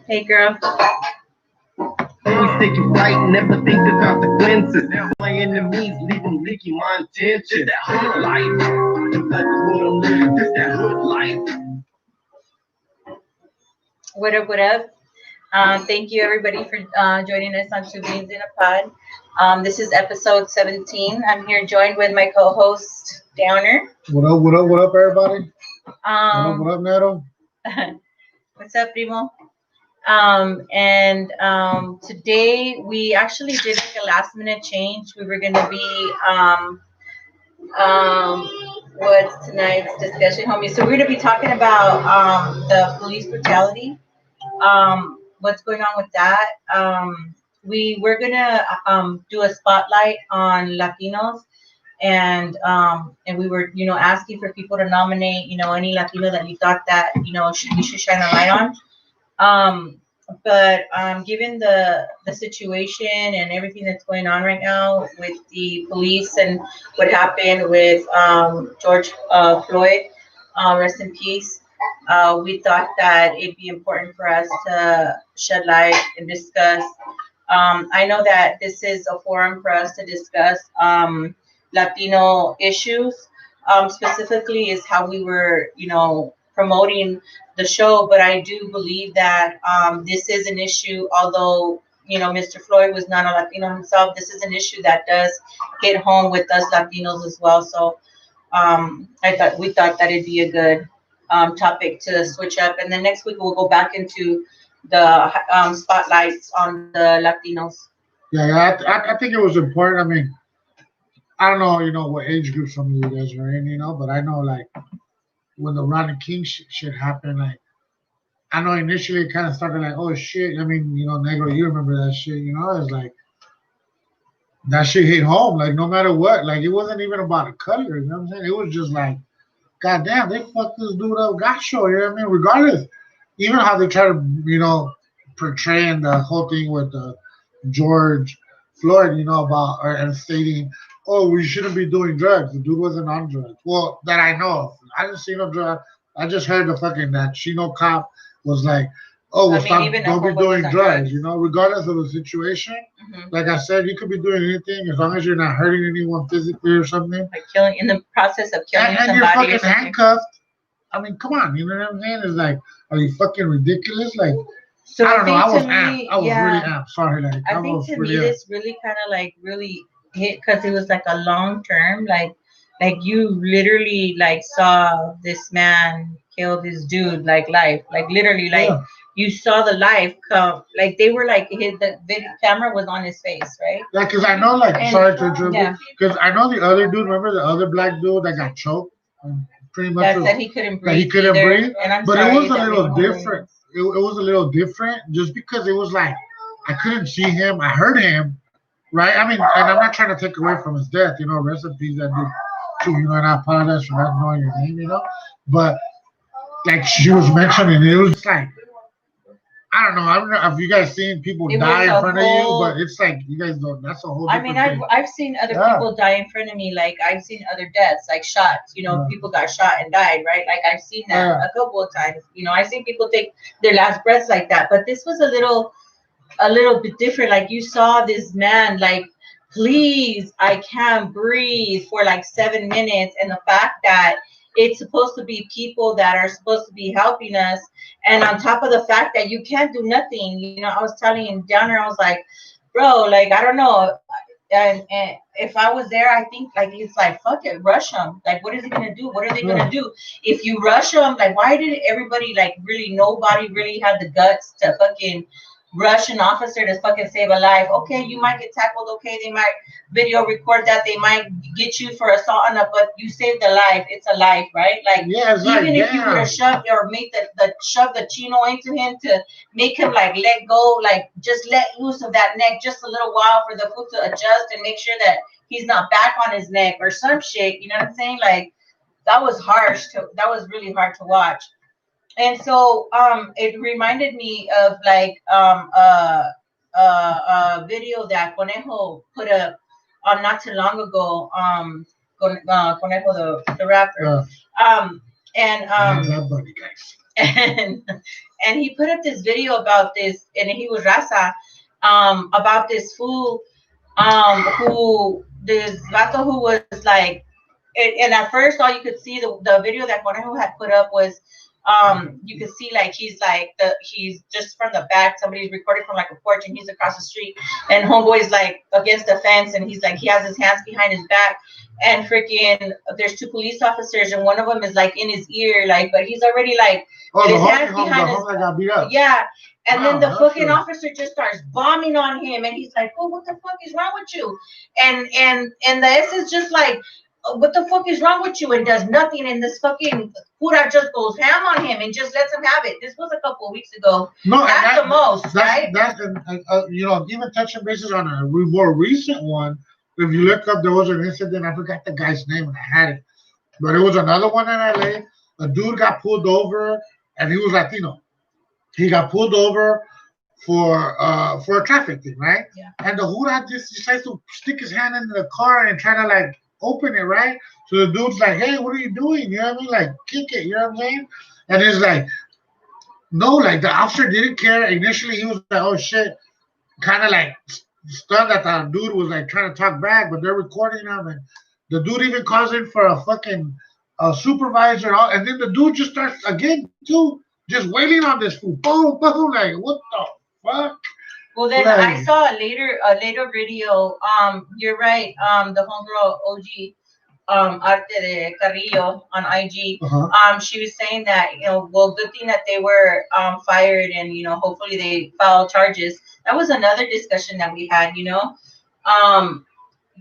Hey, girl. Always thinking right, never think the consequences. Playing the means, leaving leaking my intention. That hood life, that's what I'm living. This that hood life. What up, what up? Thank you, everybody, for joining us on Two Beans in a Pod. This is episode 17. I'm here joined with my co host, Downer. What up, what up, what up, everybody? What up, Neto? What's up, Primo? And today we actually did like a last minute change. We were going to be, um, what's tonight's discussion, homie? So we're going to be talking about the police brutality, what's going on with that. We were gonna do a spotlight on Latinos, and we were asking for people to nominate any Latino that you thought that you should shine a light on. But given the situation and everything that's going on right now with the police and what happened with George Floyd, rest in peace. We thought that it'd be important for us to shed light and discuss. I know that this is a forum for us to discuss Latino issues. Specifically, is how we were, promoting the show. But I do believe that this is an issue. Although Mr. Floyd was not a Latino himself, this is an issue that does hit home with us Latinos as well. So we thought that it'd be a good topic to switch up, and then next week we'll go back into the spotlights on the Latinos. Yeah, I think it was important. I mean, I don't know, what age group some of you guys are in, but I know, like, when the Ronnie King shit happened, like, I know initially it kind of started like, oh shit. I mean, Negro, you remember that shit, it's like, that shit hit home, like, no matter what. Like, it wasn't even about a color, you know what I'm saying? It was just like, God damn, they fucked this dude up gacho, you know what I mean? Regardless, even how they try to, portraying the whole thing with George Floyd, about and stating, oh, we shouldn't be doing drugs. The dude wasn't on drugs. Well, that I know of. I didn't see no drug. I just heard the fucking that Chino cop was like, oh, well, stop, don't be doing drugs, regardless of the situation. Mm-hmm. Like I said, you could be doing anything as long as you're not hurting anyone physically or something. Like killing in the process of killing and somebody. You're fucking handcuffed. I mean, come on, you know what I'm saying? It's like, are you fucking ridiculous? Like, so I don't know. I was amped. I was really amped. Sorry, like I think to me this really kind of like really hit because it was like a long term, like you literally like saw this man kill this dude like life, like literally like. Yeah. You saw the life come, like they were like the video camera was on his face, right? Yeah, because I know, like, sorry to interrupt, because I know the other dude. Remember the other black dude that got choked? Pretty much that said he couldn't breathe. That he couldn't breathe. And but it was a little different. It was a little different just because it was like I couldn't see him. I heard him, right? I mean, and I'm not trying to take away from his death. Rest in peace, that dude too. And I apologize for not knowing your name. But like she was mentioning, it was like. I don't know if you guys seen people die in front of you, but it's like you guys don't. That's a whole. I mean, I've seen other people die in front of me. Like I've seen other deaths, like shots. People got shot and died, right? Like I've seen that a couple of times. I've seen people take their last breaths like that. But this was a little bit different. Like you saw this man, like, please, I can't breathe for like 7 minutes, and the fact that it's supposed to be people that are supposed to be helping us. And on top of the fact that you can't do nothing, I was telling him down there, I was like, bro, like, I don't know. And if I was there, I think like, it's like, fuck it, rush him. Like, what is he going to do? What are they going to do? If you rush him, like, why did everybody, like, really, nobody really had the guts to fucking rush an officer to fucking save a life? Okay, you might get tackled. Okay, they might video record that. They might get you for assault on it, but you saved a life. It's a life, right? Like, even if you would have shoved or made shove the chino into him to make him like let go, like just let loose of that neck just a little while for the foot to adjust and make sure that he's not back on his neck or some shit. You know what I'm saying? Like that was really hard to watch. And so it reminded me of like a video that Conejo put up not too long ago. Conejo the rapper. And and he put up this video about this, and he was Raza, about this fool, who this vato who was like, and at first all you could see the video that Conejo had put up was, you could see like he's just from the back, somebody's recording from like a porch, and he's across the street, and homeboy's like against the fence, and he's like, he has his hands behind his back, and freaking there's two police officers, and one of them is like in his ear, like, but he's already like, his hands behind his, got beat up. yeah. And Wow, then the that's fucking good. officer just starts bombing on him, and he's like, "Oh, what the fuck is wrong with you?" And the S is just like, "What the fuck is wrong with you?" And does nothing. And this fucking cura just goes ham on him and just lets him have it. This was a couple of weeks ago. No, That's the most, right? That's you know, even touching bases on a more recent one. If you look up, there was an incident. I forgot the guy's name, and I had it, but it was another one in LA. A dude got pulled over, and he was Latino. He got pulled over for a traffic thing, right? Yeah. And the hood just decides to stick his hand into the car and try to like open it, right? So the dude's like, "Hey, what are you doing?" You know what I mean? Like, kick it, you know what I'm saying? And it's like, no, like the officer didn't care. Initially, he was like, "Oh shit," kind of like stunned that the dude was like trying to talk back, but they're recording him, and the dude even calls in for a fucking supervisor, and then the dude just starts again too, just wailing on this fool. Boom, boom, like what the fuck? Well, then Like, I saw a later video. You're right. The homegirl OG, Arte de Carrillo on IG. She was saying that, you know, well, good thing that they were fired, and you know, hopefully they file charges. That was another discussion that we had. You know,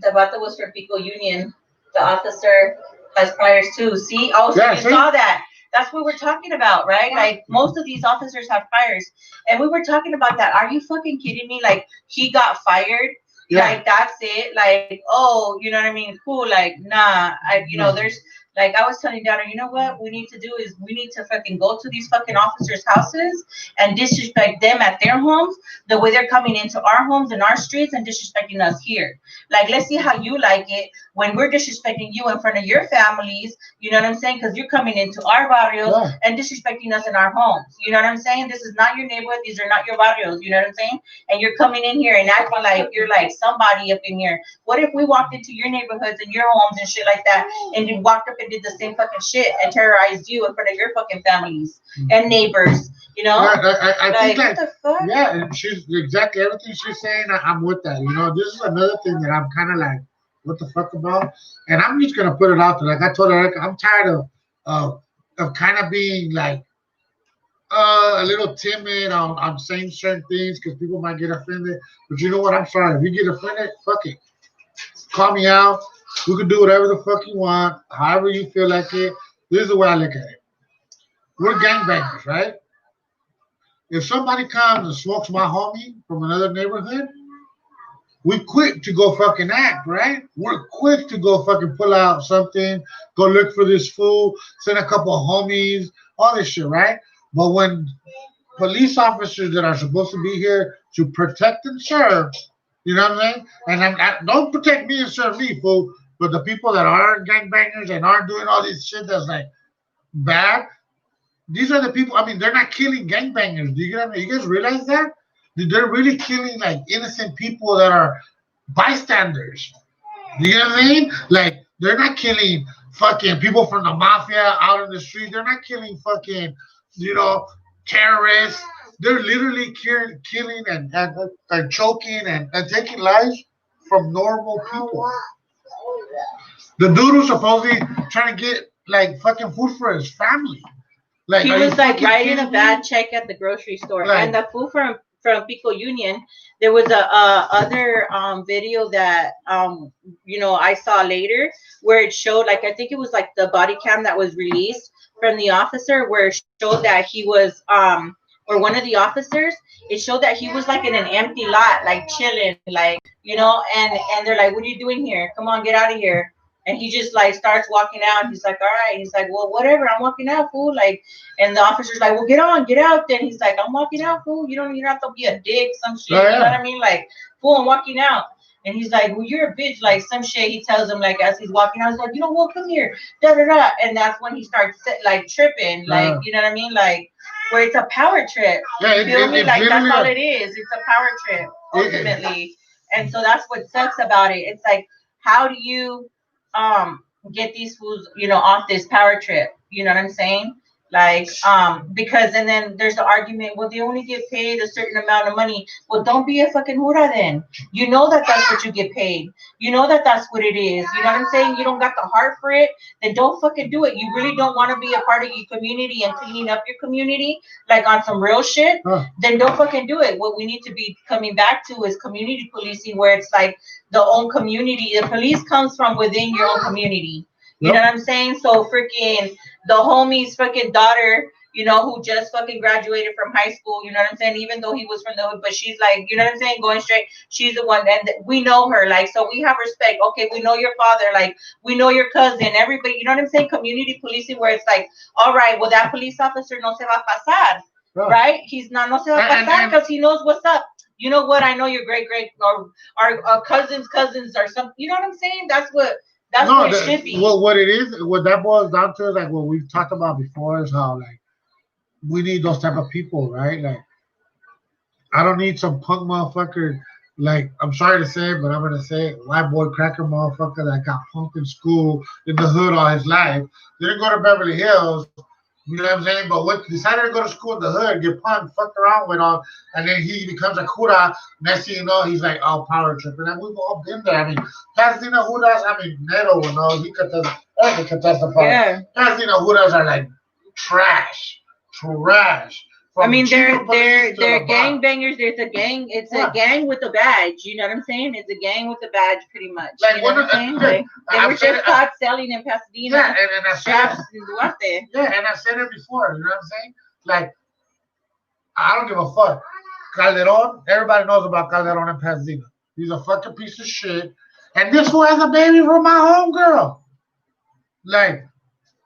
the vato was for Pico Union. The officer has priors too. See, also Yeah, you see? saw that. That's what we're talking about, right? Like most of these officers have priors, and we were talking about that. Are you fucking kidding me? Like he got fired. Yeah. Like that's it. Like, oh, you know what I mean? Cool. Like, nah. You know, there's like I was telling Donna, you know what we need to do is we need to fucking go to these fucking officers' houses and disrespect them at their homes the way they're coming into our homes and our streets and disrespecting us here. Like, let's see how you like it when we're disrespecting you in front of your families. You know what I'm saying? Because you're coming into our barrios and disrespecting us in our homes. You know what I'm saying? This is not your neighborhood. These are not your barrios. You know what I'm saying? And you're coming in here and acting like you're like somebody up in here. What if we walked into your neighborhoods and your homes and shit like that, and you walked up and did the same fucking shit and terrorized you in front of your fucking families and neighbors? You know? I Like, think what that, the fuck? yeah, and she's exactly everything she's saying. I'm with that. You know, this is another thing that I'm kind of like, what the fuck about? And I'm just gonna put it out there. Like I told her, I'm tired of kind of being like a little timid on saying certain things because people might get offended. But you know what? I'm sorry. If you get offended, fuck it. Call me out. You can do whatever the fuck you want, however you feel like it. This is the way I look at it. We're gangbangers, right? If somebody comes and smokes my homie from another neighborhood, we quick to go fucking act, right? We're quick to go fucking pull out something, go look for this fool, send a couple of homies, all this shit, right? But when police officers that are supposed to be here to protect and serve, you know what I mean? And don't protect me and serve me, fool. But the people that are gangbangers and aren't doing all this shit that's like bad, these are the people. I mean, they're not killing gangbangers. Do you get what I mean? You guys realize that? They're really killing like innocent people that are bystanders. Do you know what I mean? Like they're not killing fucking people from the mafia out in the street. They're not killing fucking, you know, terrorists. They're literally killing and choking and taking lives from normal people. The dude who's supposedly trying to get like fucking food for his family. Like he are was you like fucking writing kidding a me? bad check at the grocery store, Like- and the fool from Pico Union. There was a other video that you know I saw later where it showed, like, I think it was like the body cam that was released from the officer where it showed that he was or one of the officers, it showed that he was like in an empty lot, like chilling, like, you know, and they're like, "What are you doing here? Come on, get out of here." And he just like starts walking out. He's like, "All right." He's like, "Well, whatever. I'm walking out, fool." Like, and the officer's like, "Well, get on, get out." Then he's like, "I'm walking out, fool. You don't have to be a dick, some shit." Oh, yeah. You know what I mean? Like, fool, I'm walking out. And he's like, "Well, you're a bitch." Like some shit. He tells him like as he's walking out, he's like, "You know what? Come here." Da da da. And that's when he starts like tripping. Like, you know what I mean? Like, where it's a power trip. Yeah, You feel me? it's Like that's literally all it is. It's a power trip ultimately. And so that's what sucks about it. It's like, how do you get these fools, off this power trip? You know what I'm saying? Like, because and then there's the argument, well, they only get paid a certain amount of money. Well, don't be a fucking hura then. You know that's what you get paid. You know that's what it is. You know what I'm saying? You don't got the heart for it, then don't fucking do it. You really don't want to be a part of your community and cleaning up your community, like on some real shit, then don't fucking do it. What we need to be coming back to is community policing, where it's like the own community. The police comes from within your own community. You know what I'm saying? So freaking the homie's fucking daughter, who just fucking graduated from high school, you know what I'm saying? Even though he was from the hood, but she's like, you know what I'm saying? Going straight. She's the one, and we know her. Like, so we have respect. Okay, we know your father. Like, we know your cousin. Everybody, you know what I'm saying? Community policing, where it's like, all right, well, that police officer no se va a pasar, right? He's not no se va a pasar because he knows what's up. You know what? I know your great or our cousins or something. You know what I'm saying? That's what it should be. Well, what it is, what that boils down to is like what we've talked about before is how like we need those type of people, right? Like I don't need some punk motherfucker. Like I'm sorry to say it, but I'm gonna say it, white boy cracker motherfucker that got punked in school in the hood all his life. Didn't go to Beverly Hills. You know what I'm saying? But what decided to go to school in the hood, get punked, fucked around with all, and then he becomes a cura. Next thing you know, he's like, oh, power tripping. And we've all been there. I mean, Pasadena Judas, Neto will know. He could testify. Yeah. Pasadena Judas are like trash. They're gang bangers. There's a gang. It's a gang with a badge. You know what I'm saying? It's a gang with a badge, pretty much. Like, you know what I'm saying? They were just caught selling in Pasadena. Yeah, and I said in Duarte. Yeah, and I said it before. You know what I'm saying? Like, I don't give a fuck. Calderon, everybody knows about Calderon in Pasadena. He's a fucking piece of shit. And this one has a baby from my homegirl. Like,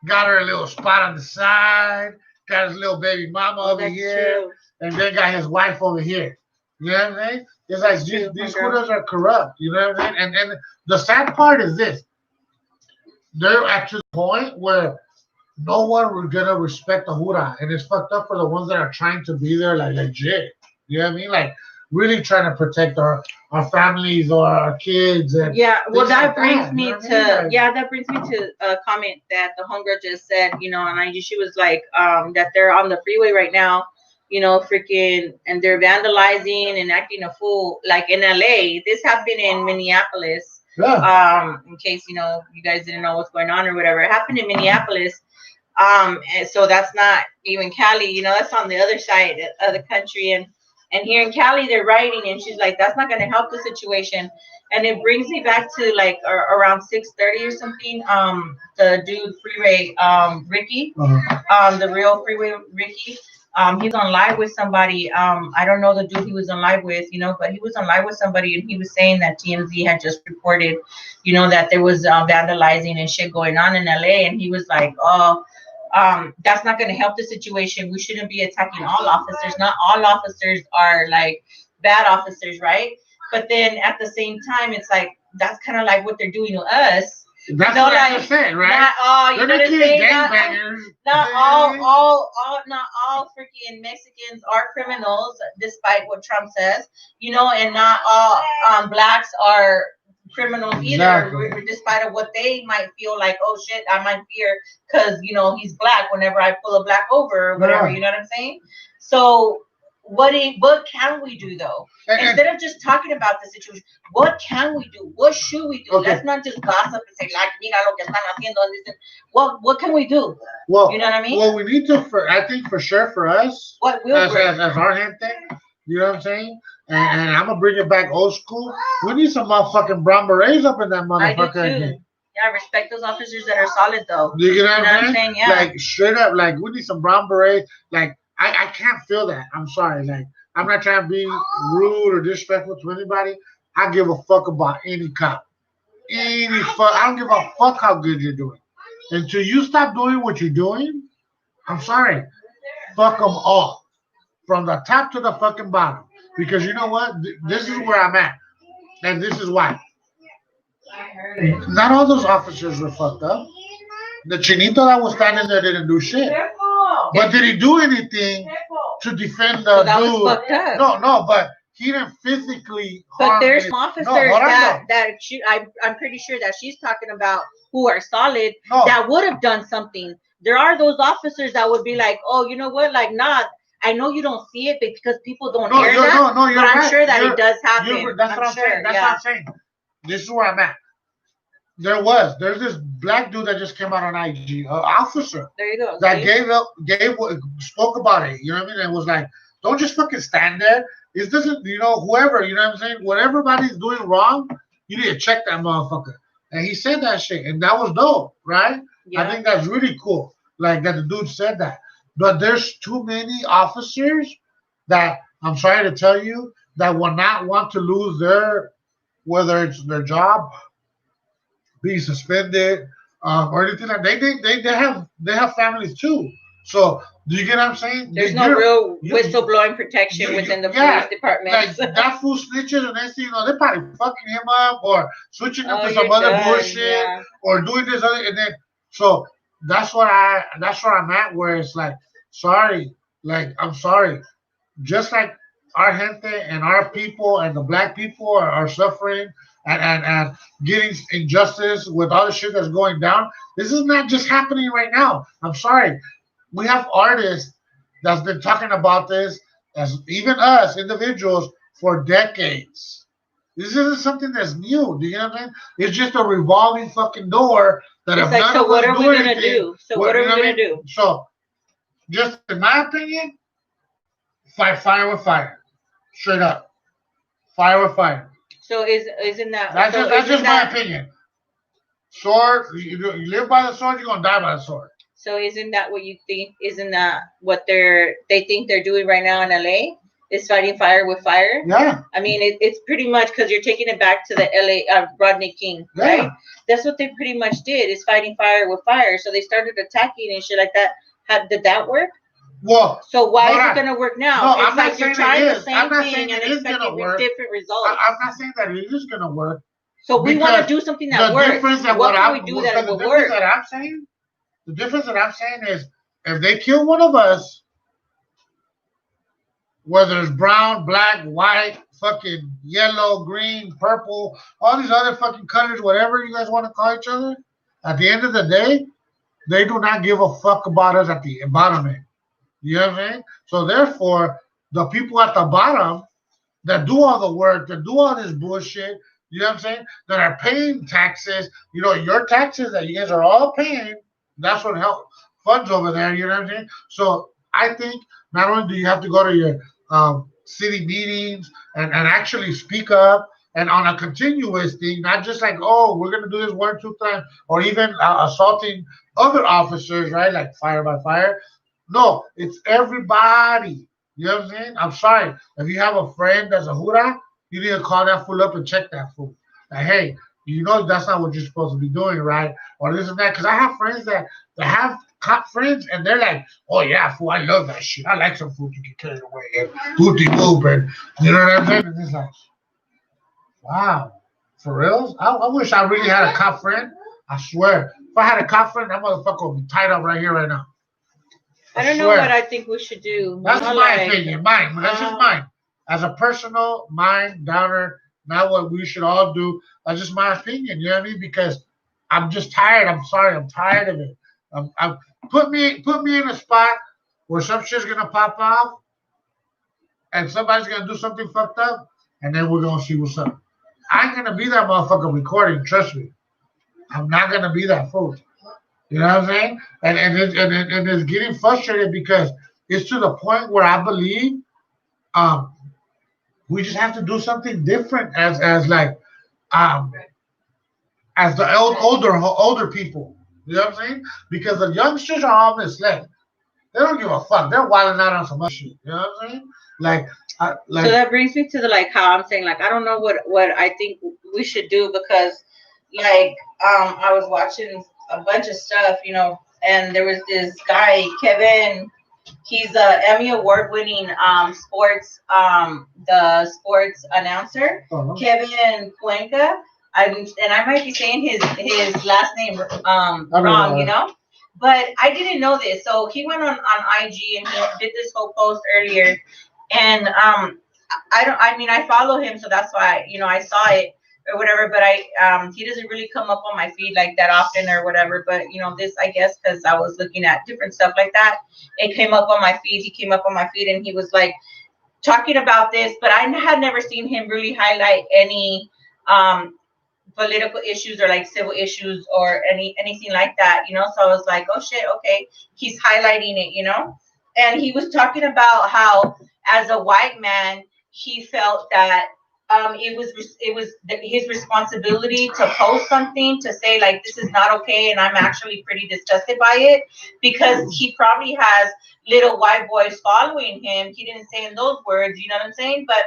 got her a little spot on the side. Got his little baby mama over here, true. And then got his wife over here. You know what I'm saying? It's like these hooders are corrupt. You know what I'm saying? And the sad part is this: they're at the point where no one will gonna respect the hura, and it's fucked up for the ones that are trying to be there like legit. You know what I mean? Like really trying to protect our families or our kids. And well, that brings me to that brings me to a comment that the homegirl just said. And she was like, that they're on the freeway right now, freaking, and they're vandalizing and acting a fool, like in LA. This happened in Minneapolis. Yeah. In case you guys didn't know what's going on or whatever, it happened in Minneapolis. And so that's not even Cali. That's on the other side of the country. And here in Cali, they're writing, and she's like, that's not going to help the situation. And it brings me back to like around 6:30 or something. The dude Freeway Ricky, the real Freeway Ricky, he's on live with somebody. I don't know the dude he was on live with, but he was on live with somebody, and he was saying that TMZ had just reported, that there was vandalizing and shit going on in LA, and he was like, oh. That's not going to help the situation. We shouldn't be attacking all officers. Not all officers are like bad officers, right? But then at the same time, it's like that's kind of like what they're doing to us. That's what I just said, right? Not all, you know what I'm saying? Not all freaking Mexicans are criminals, despite what Trump says, and not all blacks are criminals either, despite of what they might feel like, oh shit, I might fear because he's black whenever I pull a black over or whatever. You know what I'm saying? So what can we do though? Instead of just talking about the situation, what can we do? What should we do? Let's not just gossip and say like, mira lo que están haciendo and this. What can we do? Well, you know what I mean? Well, we need to. I think for sure for us, what will as our gente, you know what I'm saying? And I'm gonna bring it back old school. We need some motherfucking brown berets up in that motherfucker. I do too. Yeah, respect those officers that are solid though. You know what I'm saying? Yeah. Like straight up, like we need some brown berets. Like I can't feel that. I'm sorry. Like I'm not trying to be rude or disrespectful to anybody. I give a fuck about any cop. I don't give a fuck how good you're doing. Until you stop doing what you're doing, I'm sorry. Fuck them all. From the top to the fucking bottom. Because you know what? This is where I'm at. And this is why. Not all those officers were fucked up. The chinito that was standing there didn't do shit. But did he do anything to defend the So that was dude? fucked up. No, but he didn't physically But harm there's it. some officers hold on, that I'm pretty sure that she's talking about who are solid No. that would have done something. There are those officers that would be like, oh, you know what, like, nah, I know you don't see it because people don't No, hear you're, that, no, you're but I'm right. sure that You're- it does happen. That's what I'm sure, saying. That's what I'm saying. This is where I'm at. There's this black dude that just came out on IG, officer There you go. that see? spoke about it. You know what I mean? And was like, don't just fucking stand there. It doesn't, whoever, you know what I'm saying? What everybody's doing wrong, you need to check that motherfucker. And he said that shit, and that was dope, right? Yeah. I think that's really cool. Like that the dude said that. But there's too many officers that I'm sorry to tell you that will not want to lose whether it's their job, being suspended, or anything like that. They have families too. So do you get what I'm saying? There's no real whistleblowing protection within the police department. Like that fool snitches, and next thing you know, they're probably fucking him up or switching him to some you're other done, bullshit or doing this other, and then so that's where I'm at. Where it's like, sorry, like I'm sorry, just like our gente and our people and the black people are suffering and getting injustice with all the shit that's going down. This is not just happening right now. I'm sorry. We have artists that's been talking about this, as even us individuals, for decades. This isn't something that's new. Do you know what I mean? It's just a revolving fucking door that it's if like, none so of what us are we gonna do? So what are we gonna do? So, just in my opinion, fight fire with fire, straight up, fire with fire. So isn't that That's just my opinion. Sword, you live by the sword, you're gonna die by the sword. So isn't that what you think? Isn't that what they think they're doing right now in LA? Is fighting fire with fire? Yeah. I mean, it's pretty much because you're taking it back to the LA Rodney King, right? Yeah. That's what they pretty much did, is fighting fire with fire. So they started attacking and shit like that. Did that work? Well, so why is it going to work now? No, it's I'm like not you're saying trying it the is. same I'm not thing saying and it is expecting gonna work. different results. I'm not saying that it is going to work. So we want to do something that works. What can we do that will work? The difference that I'm saying is, if they kill one of us, whether it's brown, black, white, fucking yellow, green, purple, all these other fucking colors, whatever you guys want to call each other, at the end of the day, they do not give a fuck about us at the bottom end. You know what I'm saying? So therefore, the people at the bottom that do all the work, that do all this bullshit, you know what I'm saying, that are paying taxes, your taxes that you guys are all paying, that's what help funds over there, you know what I'm saying? So I think not only do you have to go to your city meetings and actually speak up, and on a continuous thing, not just like, oh, we're going to do this 1 or 2 times, or even assaulting other officers, right? Like fire by fire. No, it's everybody. You know what I'm saying? I'm sorry. If you have a friend that's a hoorah, you need to call that fool up and check that fool. Like, hey, that's not what you're supposed to be doing, right? Or this and that. Because I have friends that have cop friends, and they're like, oh, yeah, fool, I love that shit. I like some fool to get carried away and whoop and you know what I'm saying? And it's like, wow, for real? I wish I really had a cop friend. I swear. If I had a cop friend, that motherfucker would be tied up right here, right now. I don't know what I think we should do. That's my opinion. Mine. That's just mine. As a personal mind downer, not what we should all do. That's just my opinion. You know what I mean? Because I'm just tired. I'm sorry. I'm tired of it. Put me in a spot where some shit's gonna pop off, and somebody's gonna do something fucked up, and then we're gonna see what's up. I ain't gonna be that motherfucker recording. Trust me. I'm not gonna be that fool. You know what I'm saying? And it's getting frustrated because it's to the point where I believe we just have to do something different as the older people. You know what I'm saying? Because the youngsters are all misled. They don't give a fuck. They're wilding out on some other shit. You know what I'm saying? So that brings me to how I'm saying, I don't know what I think we should do, because I was watching a bunch of stuff, and there was this guy, Kevin. He's a Emmy award-winning sports announcer, Kevin Cuenca. I might be saying his last name wrong, But I didn't know this. So he went on IG and he did this whole post earlier. And I mean I follow him, so that's why I saw it or whatever. But he doesn't really come up on my feed like that often or whatever. But this, I guess, because I was looking at different stuff like that, it came up on my feed. He came up on my feed and he was like talking about this, but I had never seen him really highlight any political issues or like civil issues or anything like that. So I was like, oh shit, okay, he's highlighting it. And he was talking about how as a white man he felt that it was his responsibility to post something to say like this is not okay, and I'm actually pretty disgusted by it because he probably has little white boys following him. He didn't say in those words, you know what I'm saying, but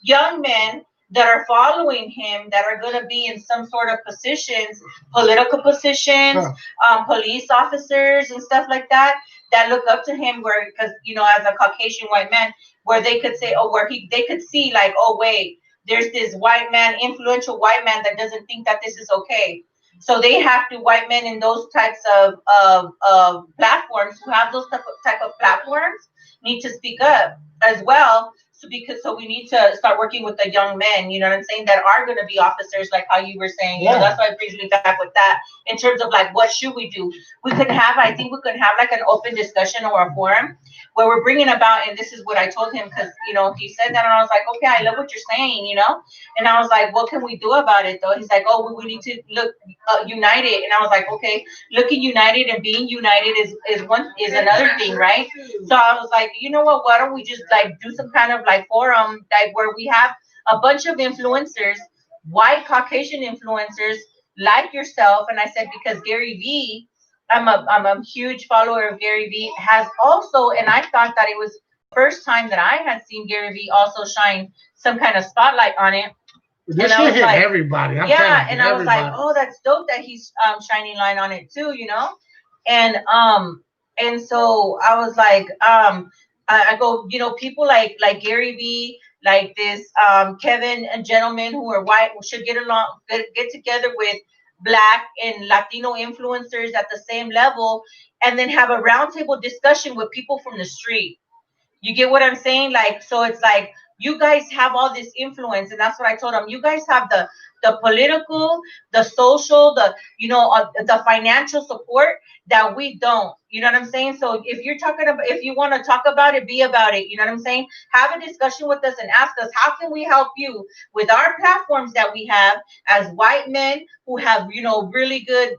young men that are following him that are going to be in some sort of positions, political positions, police officers and stuff like that look up to him, where because as a Caucasian white man, where they could say, oh, they could see like, oh wait, there's this white man, influential white man that doesn't think that this is okay. So they have to, white men in those types of platforms who have those type of platforms need to speak up as well. So we need to start working with the young men, you know what I'm saying, that are going to be officers, like how you were saying. That's why it brings me back with that in terms of like, what should we do? I think we could have like an open discussion or a forum where we're bringing about, and this is what I told him, because he said that and I was like, okay, I love what you're saying, and I was like, what can we do about it though? He's like, oh, we need to look united, and I was like, okay, looking united and being united is another thing, right? So I was like, you know what, why don't we just like do some kind of like forum like where we have a bunch of influencers, white Caucasian influencers like yourself. And I said, because Gary Vee, I'm a huge follower of Gary Vee, has also, and I thought that it was the first time that I had seen Gary Vee also shine some kind of spotlight on it. This should hit like, everybody. I was like, oh, that's dope that he's shining light on it too, and so I was like, I go, people like Gary Vee, like this Kevin and gentlemen who are white, who should get together with Black and Latino influencers at the same level, and then have a roundtable discussion with people from the street. You get what I'm saying? Like, so it's like, you guys have all this influence, and that's what I told them. You guys have the political, the social, the financial support that we don't. You know what I'm saying? So if you want to talk about it, be about it. You know what I'm saying? Have a discussion with us and ask us, how can we help you with our platforms that we have as white men who have, really good,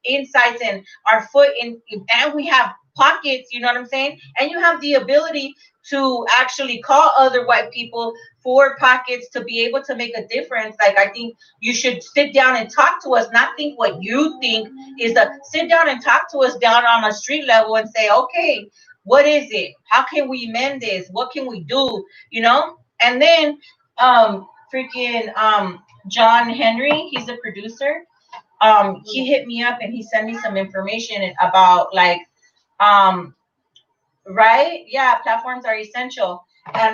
insights and our foot in, and we have pockets, you know what I'm saying? And you have the ability to actually call other white people for pockets to be able to make a difference. Like, I think you should sit down and talk to us, not think what you think is sit down and talk to us down on a street level and say, okay, what is it? How can we amend this? What can we do? And then John Henry, he's a producer. He hit me up and he sent me some information about like, right? Yeah, platforms are essential.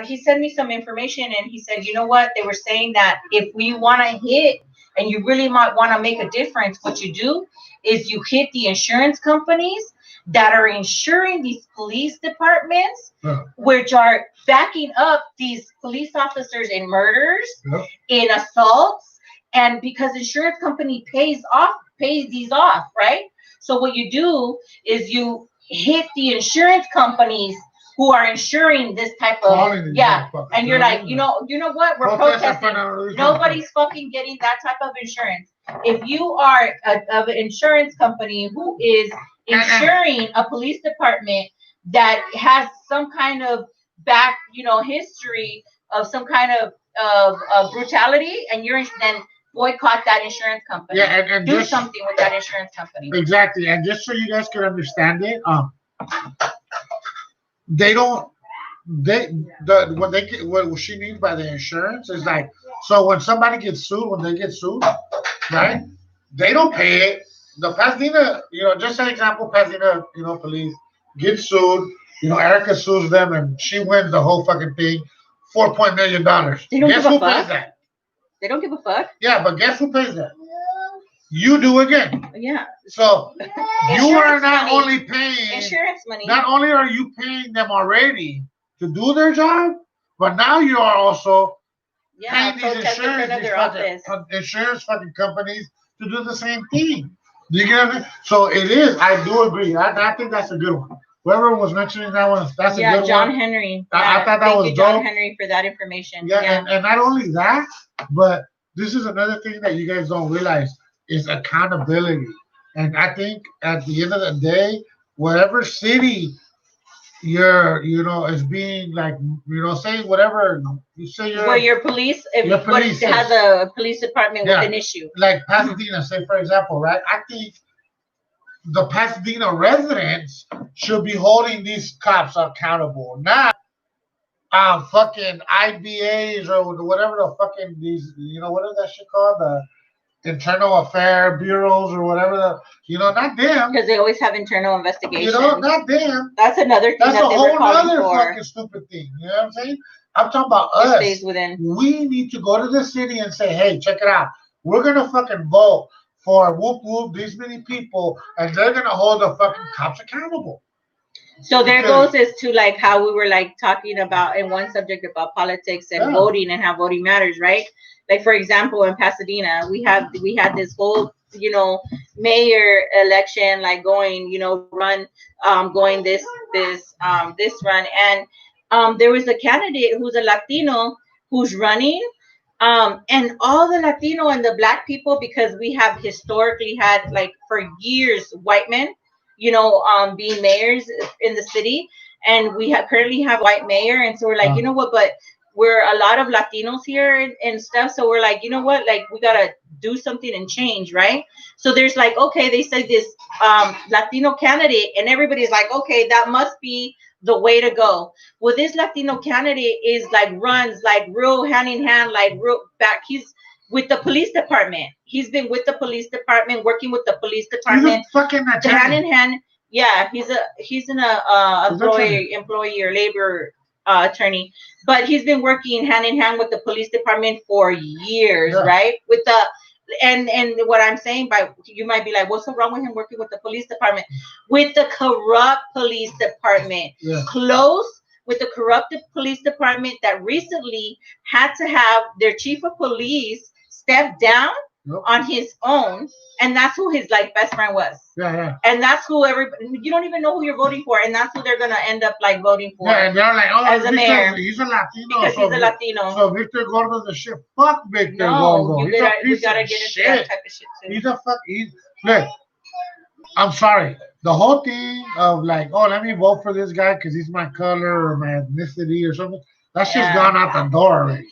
He sent me some information and he said, you know what? They were saying that if we want to hit and you really might want to make a difference, what you do is you hit the insurance companies that are insuring these police departments, which are backing up these police officers in murders, in assaults, and because insurance company pays these off, right? So what you do is you hit the insurance companies who are insuring this type of and you're like, you know what, we're protesting. Nobody's fucking getting that type of insurance. If you are of an insurance company who is insuring a police department that has some kind of back, history of some kind of brutality, and you're then boycott that insurance company. And do something with that insurance company. Exactly. And just so you guys can understand it, what she means by the insurance is like, so when somebody gets sued, when they get sued, right, they don't pay it. The Pasadena, just an example, Pasadena, police get sued, Erica sues them and she wins the whole fucking thing, $4 million. Guess who pays that? They don't give a fuck? Yeah, but guess who pays that? you do again. Yeah. So you are Insurance not money. only paying, Insurance money. not only are you paying them already to do their job, but now you are also Yeah, paying these protest in front of these their office. insurance fucking companies to do the same thing. Do you get it? So it is. I do agree. I think that's a good one. Whoever was mentioning that one, that's a Yeah, good John one. Henry. I Yeah, thought that thank was you, John dope. Henry, for that information. Yeah, Yeah. and not only that, but this is another thing that you guys don't realize is accountability. And I think at the end of the day, whatever city you're, is being like, say whatever you say Where your police, if your what police has is. a police department with Yeah. an issue. Like Pasadena, say for example, right? I think the Pasadena residents should be holding these cops accountable, not fucking IBAs or whatever the fucking these, what is that shit called? The internal affair bureaus or whatever not them. Because they always have internal investigations. Not them. That's another thing That's that a they were whole calling other for. fucking stupid thing. You know what I'm saying? I'm talking about It us. stays within. We need to go to the city and say, hey, check it out. We're gonna fucking vote for whoop whoop these many people, and they're gonna hold the fucking cops accountable. So there goes as to like how we were like talking about in one subject about politics and voting and how voting matters, right? Like for example, in Pasadena, we had this whole mayor election like going run going this run, and there was a candidate who's a Latino who's running, and all the Latino and the Black people, because we have historically had like for years white men being mayors in the city, and we currently have white mayor, and so we're like, you know what, but we're a lot of Latinos here and stuff, so we're like, you know what, like we gotta do something and change, right? So there's like, okay, they said this Latino candidate, and everybody's like, okay, that must be the way to go. Well, this Latino candidate is like runs like real hand in hand, like real back. He's with the police department. He's been with the police department, working with the police department, hand in hand. Yeah, he's an employee or labor attorney, but he's been working hand in hand with the police department for years, right? With the and what I'm saying, by you might be like, what's so wrong with him working with the police department? With the corrupt police department, close with the corrupted police department that recently had to have their chief of police step down on his own, and that's who his like best friend was. And that's who you don't even know who you're voting for, and that's who they're gonna end up like voting for. Yeah, and they're like, oh, as a mayor, he's a Latino. Because he's a Latino. So Victor Gordo's the shit. Fuck Victor Gordo. We gotta get into that type of shit too. He's a fuck. Look, I'm sorry. The whole thing of like, oh, let me vote for this guy because he's my color or my ethnicity or something. That shit's gone out the door already.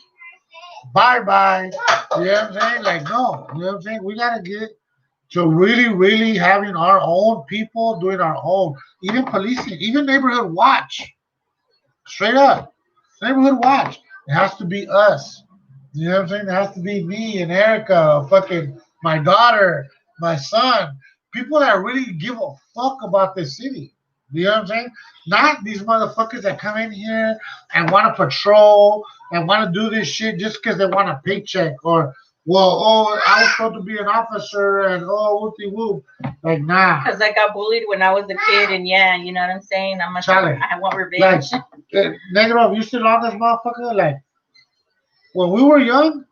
Bye. You know what I'm saying? Like, no. You know what I'm saying? We gotta get to really, really having our own people doing our own, even policing, even neighborhood watch. Straight up, neighborhood watch. It has to be us. You know what I'm saying? It has to be me and Erica, fucking my daughter, my son. People that really give a fuck about this city. You know what I'm saying? Not these motherfuckers that come in here and want to patrol and want to do this shit just because they want a paycheck or, well, I was supposed to be an officer and whoopty whoop. Like, nah. Because I got bullied when I was a kid, and you know what I'm saying? I want revenge. Like, Negro, you still on this motherfucker? Like, when we were young,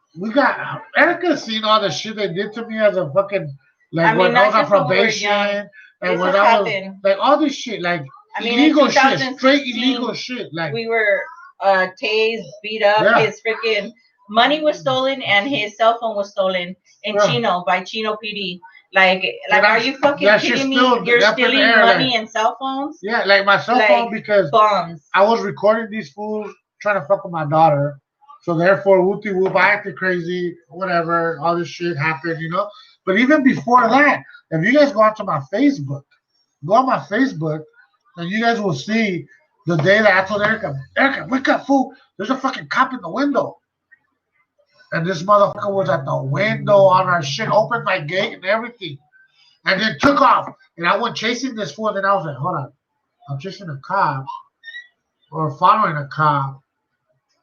Erica seen all the shit they did to me as a fucking, like, when I was on probation. And when I was, like, all this shit, like, illegal shit, straight illegal shit. Like, we were tased, beat up, his freaking money was stolen, and his cell phone was stolen in Chino by Chino PD. Like, are you fucking kidding me? You're stealing money and cell phones? Yeah, like my cell phone, because bombs. I was recording these fools trying to fuck with my daughter. So therefore, whoopty whoop, I acted crazy, whatever, all this shit happened, But even before that, if you guys go onto my Facebook, and you guys will see the day that I told Erica, wake up, fool. There's a fucking cop in the window. And this motherfucker was at the window on our shit, opened my gate and everything. And then took off. And I went chasing this fool, and then I was like, hold on. I'm chasing a cop or following a cop.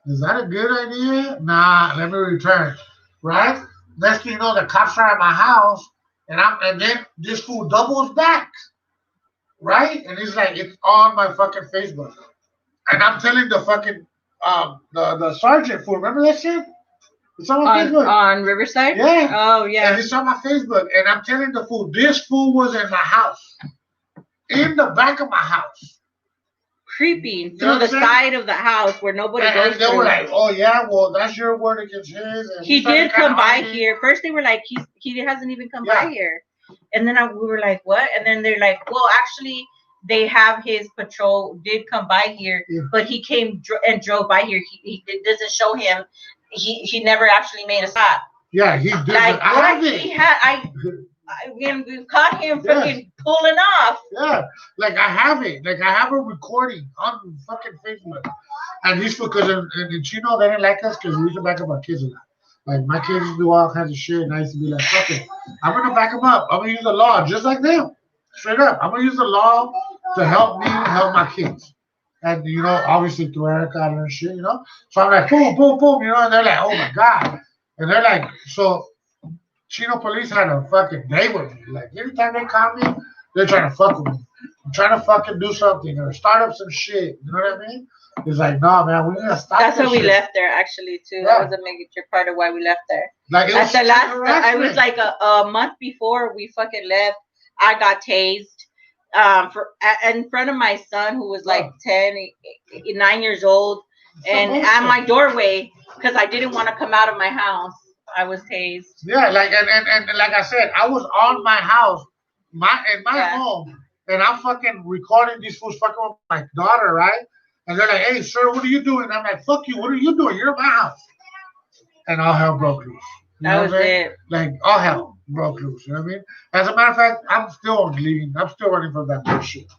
Is that a good idea? Nah, let me return. Right? Next thing you know, the cops are at my house, and then this fool doubles back, right? And he's like, it's on my fucking Facebook. And I'm telling the fucking the sergeant fool, remember that shit? It's on my Facebook. On Riverside? Yeah. Oh yeah. And it's on my Facebook. And I'm telling the fool, this fool was in my house. In the back of my house. Creeping through the side of the house where nobody goes and they were like, oh yeah, well that's your word against his. And he did come by here. First they were like, he hasn't even come by here. And then we were like, what? And then they're like, well, actually, they have his patrol did come by here, but he came and drove by here. It doesn't show him. He never actually made a stop. Yeah, he did. Like what he had, we caught him fucking pulling off. Yeah, like I have it. Like I have a recording on fucking Facebook. And he's because in Chino they didn't like us because we used to back up our kids a lot. Like my kids used to do all kinds of shit, and I used to be like, fuck it, I'm gonna back them up. I'm gonna use the law just like them, straight up. I'm gonna use the law to help me help my kids. And you know, obviously through Erica and shit, you know. So I'm like, boom, boom, boom, you know, and they're like, oh my god, and they're like, so. Chino police had a fucking day with me. Like anytime they call me, they're trying to fuck with me. I'm trying to fucking do something or start up some shit. You know what I mean? It's like, no, man, we need to stop. That's why we left there actually too. Yeah. That was a major part of why we left there. Like at the last, I was like a month before we fucking left. I got tased in front of my son who was like 9 years old, and at my doorway because I didn't want to come out of my house. I was tased. Yeah, like and like I said, I was on my house, in my home, and I'm fucking recording these fools fucking with my daughter, right? And they're like, "Hey, sir, what are you doing?" I'm like, "Fuck you! What are you doing? You're in my house." And all hell broke loose. That was it. Like all hell broke loose. You know what I mean? As a matter of fact, I'm still leaving. I'm still running from that bullshit.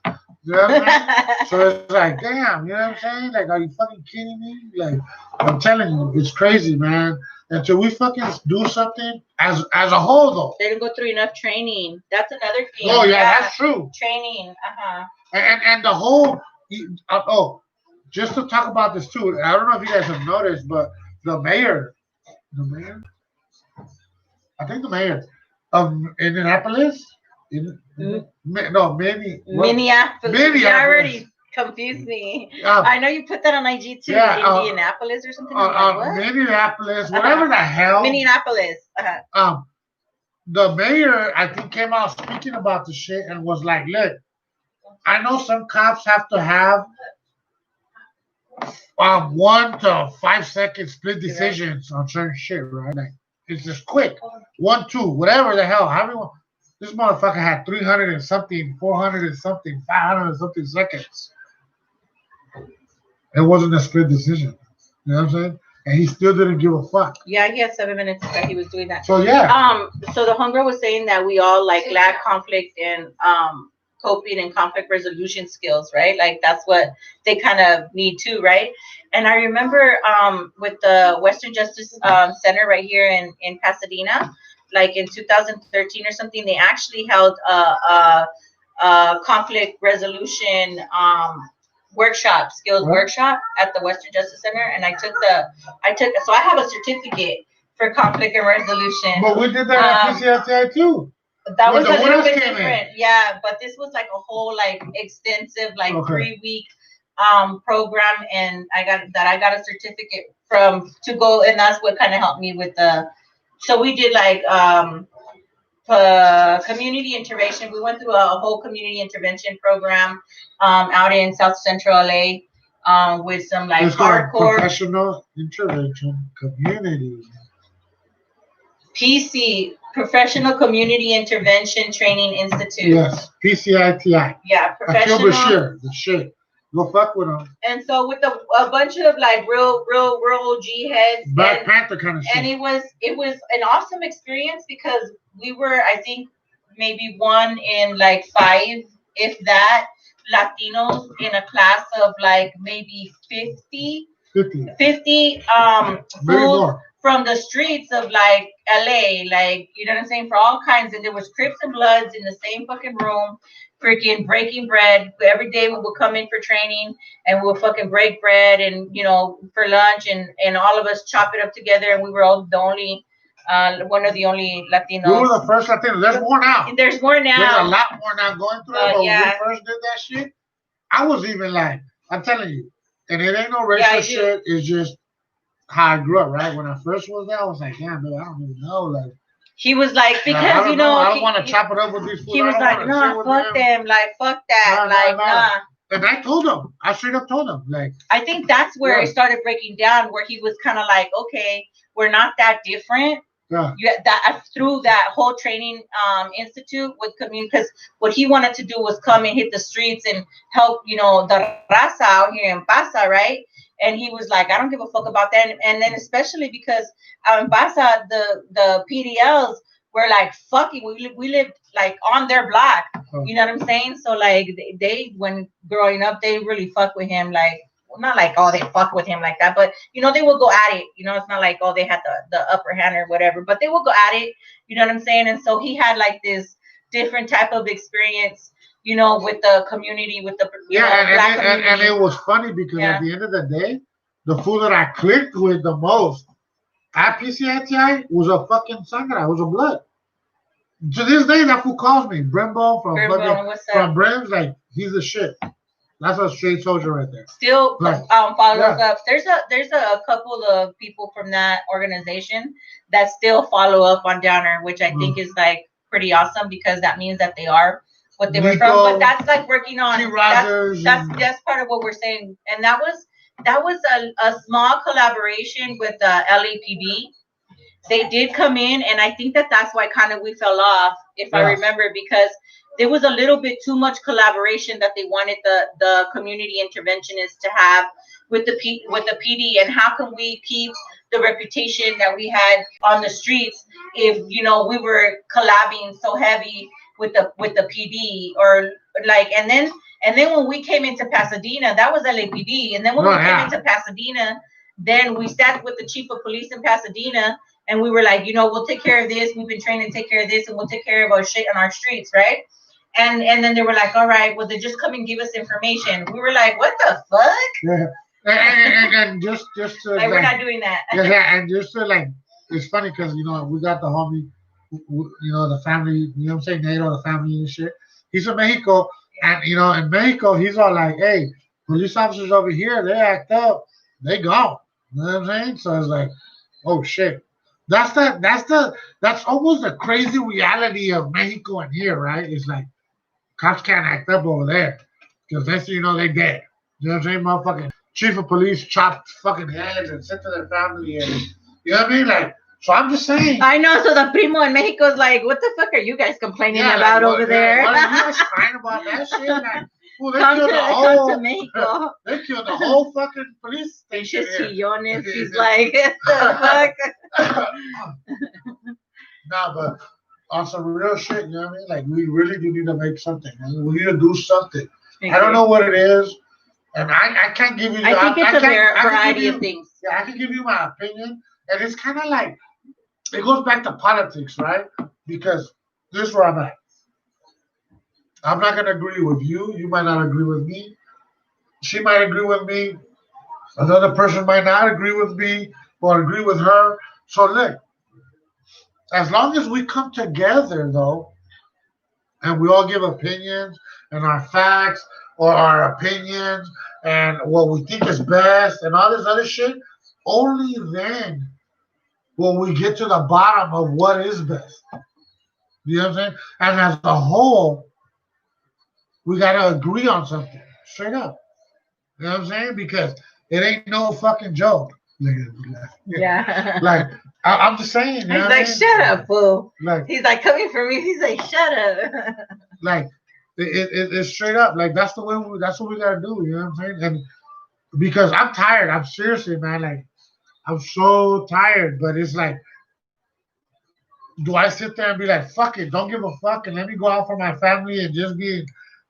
You know what I mean? So it's like, damn, you know what I'm saying? Like, are you fucking kidding me? Like, I'm telling you, it's crazy, man. Until we fucking do something as a whole, though. They didn't go through enough training. That's another thing. Oh yeah, that's true. Training, And the whole just to talk about this too. I don't know if you guys have noticed, but the mayor, I think the mayor of Indianapolis, Minneapolis. You already confused me. I know you put that on IG too. Yeah, Indianapolis or something. Like, what? Minneapolis, whatever the hell. Minneapolis. The mayor, I think, came out speaking about the shit and was like, "Look, I know some cops have to have 1 to 5 second split decisions on certain shit, right? Like it's just quick, 1, 2, whatever the hell. This motherfucker had 300 and something, 400 and something, 500 and something seconds. It wasn't a split decision. You know what I'm saying? And he still didn't give a fuck. Yeah, he had 7 minutes that he was doing that. So yeah. So the homegirl was saying that we all like lack conflict and coping and conflict resolution skills, right? Like that's what they kind of need too, right? And I remember with the Western Justice Center right here in Pasadena, like in 2013 or something, they actually held a conflict resolution skills workshop at the Western Justice Center, and so I have a certificate for conflict and resolution. But we did that at PCSI too. That was a little bit different, yeah. But this was like a whole like extensive 3-week program, and I got a certificate to go, and that's what kind of helped me with the. So we did like community intervention. We went through a whole community intervention program out in South Central LA with some like hardcore professional intervention community. PC, Professional Community Intervention Training Institute. Yes, PCITI. Yeah, professional. Bashir, the shit. Go fuck with them. And so with a bunch of like real OG heads. Black Panther kind of shit. And it was an awesome experience because we were, I think, maybe 1 in like 5, if that, Latinos in a class of like maybe 50 from the streets of like LA, like, you know what I'm saying, for all kinds. And there was Crips and Bloods in the same fucking room, freaking breaking bread. Every day we would come in for training and we'll fucking break bread and, you know, for lunch, and all of us chop it up together. And we were all the only One of the only Latinos. We were the first Latinos. There's more now. And there's more now. There's a lot more now going through it. But yeah. when we first did that shit, I was even like, I'm telling you, and it ain't no racial shit. It's just how I grew up, right? When I first was there, I was like, damn, dude, I don't even know. Like, he was like, because I don't want to chop it up with these fools. He was like, no, fuck them. Like, fuck that. Nah. And I told him, I straight up told him, like, I think that's where it started breaking down, where he was kind of like, okay, we're not that different. Yeah. That through that whole training institute with community, because what he wanted to do was come and hit the streets and help, the raza out here in Pasa, right? And he was like, I don't give a fuck about that. And then especially because in Pasa, the PDLs were like, fucking, we lived like on their block. You know what I'm saying? So like they when growing up, they really fuck with him. Like, well, not like, oh, they fuck with him like that, but they will go at it. It's not like, oh, they had the upper hand or whatever, but they will go at it. You know what I'm saying? And so he had like this different type of experience, with the community, with the black community. And it was funny because at the end of the day, the fool that I clicked with the most at PCITI was a fucking Sangre, was a blood. To this day, that fool calls me Brembo from Brems, like he's the shit. That's a straight soldier right there. Still follows up. There's a couple of people from that organization that still follow up on Downer, which I think is like pretty awesome because that means that they are what they were from. But that's like working on that's part of what we're saying. And that was a small collaboration with the LAPD. They did come in, and I think that's why kind of we fell off, if I remember, because there was a little bit too much collaboration that they wanted the community interventionists to have with the PD, and how can we keep the reputation that we had on the streets if we were collabing so heavy with the PD, or like, and then when we came into Pasadena, that was LAPD, and then when we came into Pasadena, then we sat with the chief of police in Pasadena. And we were like, we'll take care of this. We've been trained to take care of this, and we'll take care of our shit on our streets, right? And then they were like, all right, well, they just come and give us information. We were like, what the fuck? Yeah. And just to, like, we're not doing that. Yeah, and just to, like, it's funny because we got the homie, the family, what I'm saying, NATO, the family and shit. He's from Mexico, and in Mexico, he's all like, hey, police officers over here, they act up, they gone. You know what I'm saying? So it's like, oh shit. That's almost the crazy reality of Mexico and here, right? It's like cops can't act up over there because they dead. You know what I'm saying? Motherfucking chief of police chopped fucking heads and sent to their family, and you know what I mean? Like, so I'm just saying. I know. So the primo in Mexico is like, what the fuck are you guys complaining about over there? What are you guys crying about that shit? Like, well, come to Mexico. They killed the whole fucking police station. He's like, what the fuck? Nah, but on some real shit, you know what I mean? Like, we really do need to make something. Man. We need to do something. I don't know what it is, and I can't give you. I think it's a variety of things. Yeah, I can give you my opinion, and it's kind of like it goes back to politics, right? Because this is where I'm at. I'm not going to agree with you. You might not agree with me. She might agree with me. Another person might not agree with me or agree with her. So look, as long as we come together, though, and we all give opinions and our facts or our opinions and what we think is best and all this other shit, only then will we get to the bottom of what is best. You know what I'm saying? And as a whole, we got to agree on something, straight up. You know what I'm saying? Because it ain't no fucking joke. Yeah. Like, I'm just saying. He's like, shut up, fool. Like, he's like, coming for me. He's like, shut up. Like, it's straight up. Like, that's the way. That's what we got to do. You know what I'm saying? And because I'm tired. I'm seriously, man. Like, I'm so tired. But it's like, do I sit there and be like, fuck it, don't give a fuck, and let me go out for my family and just be